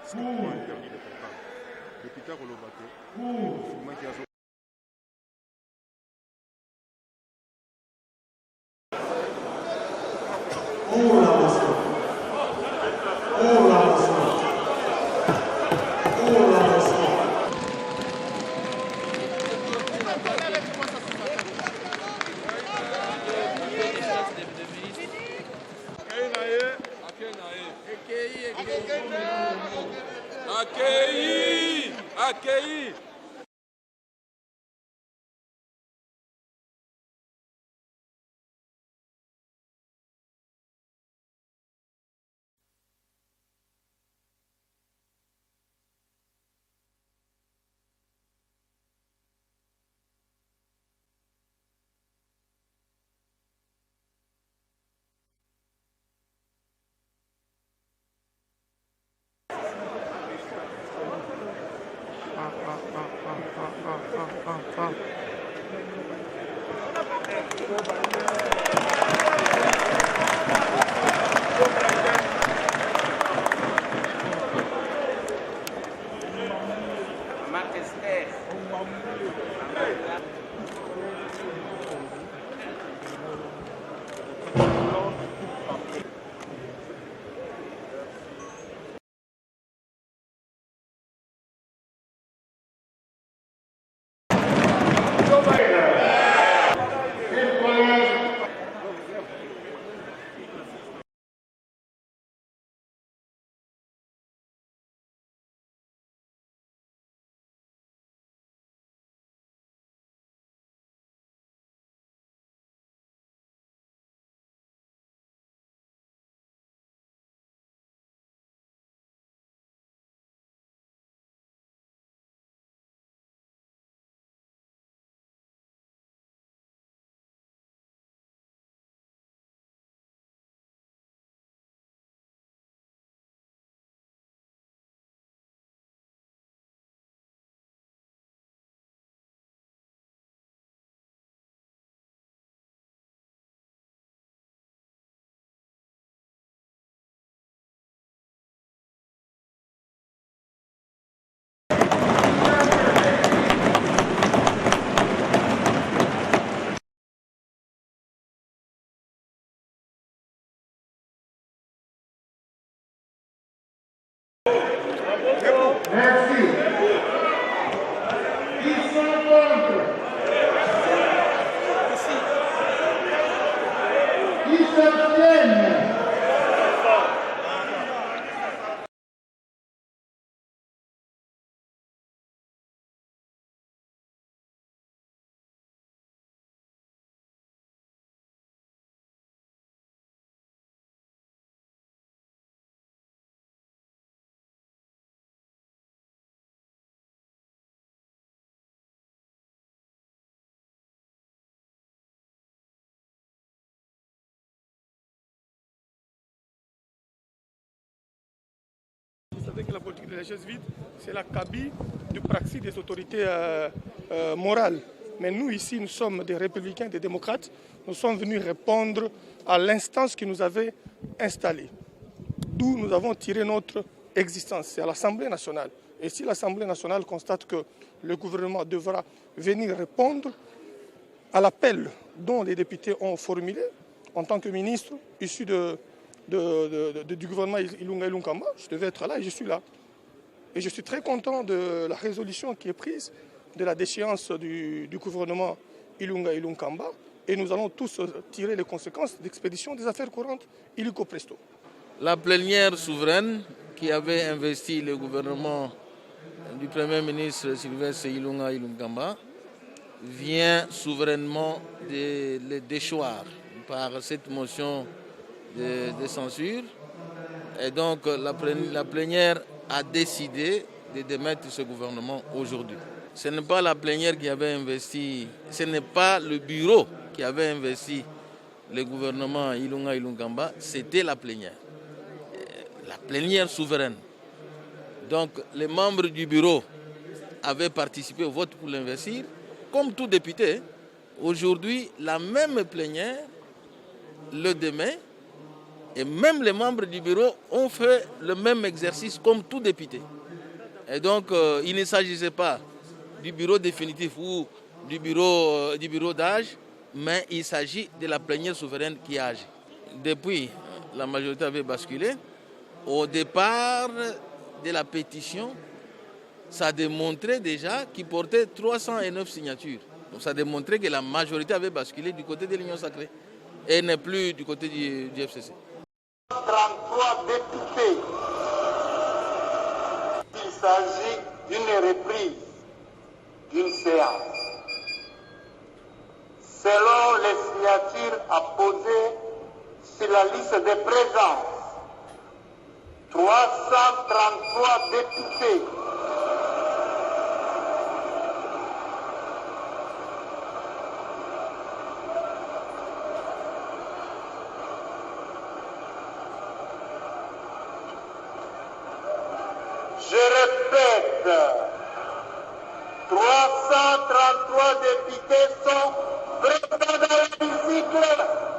strictement interdit de campagne. Député Rolobate, confinement qui a accueilli. Merci. Qui sont contre? Qui s'abstiennent? Vous savez que la politique de la chaise vide, c'est la cabine du praxis des autorités morales. Mais nous, ici, nous sommes des républicains, des démocrates. Nous sommes venus répondre à l'instance qui nous avait installés. D'où nous avons tiré notre existence, c'est à l'Assemblée nationale. Et si l'Assemblée nationale constate que le gouvernement devra venir répondre à l'appel dont les députés ont formulé, en tant que ministre issu du gouvernement Ilunga Ilunkamba, je devais être là et je suis là. Et je suis très content de la résolution qui est prise de la déchéance du gouvernement Ilunga Ilunkamba. Et nous allons tous tirer les conséquences d'expédition des affaires courantes illico presto. La plénière souveraine qui avait investi le gouvernement du Premier ministre Sylvestre Ilunga Ilunkamba vient souverainement de le déchoir par cette motion de censure. Et donc la plénière a décidé de démettre ce gouvernement aujourd'hui. Ce n'est pas la plénière qui avait investi, ce n'est pas le bureau qui avait investi le gouvernement Ilunga Ilunkamba, c'était la plénière souveraine. Donc les membres du bureau avaient participé au vote pour l'investir, comme tout député. Aujourd'hui, la même plénière le démet Et même les membres du bureau ont fait le même exercice comme tout député. Et donc, il ne s'agissait pas du bureau définitif ou du bureau d'âge, mais il s'agit de la plénière souveraine qui a agi. Depuis, la majorité avait basculé. Au départ de la pétition, ça a démontré déjà qu'il portait 309 signatures. Donc ça a démontré que la majorité avait basculé du côté de l'Union sacrée et n'est plus du côté du FCC. 33 députés. Il s'agit d'une reprise d'une séance. Selon les signatures apposées sur la liste de présence, 333 députés. Je répète, 333 députés sont présents dans l'hémicycle.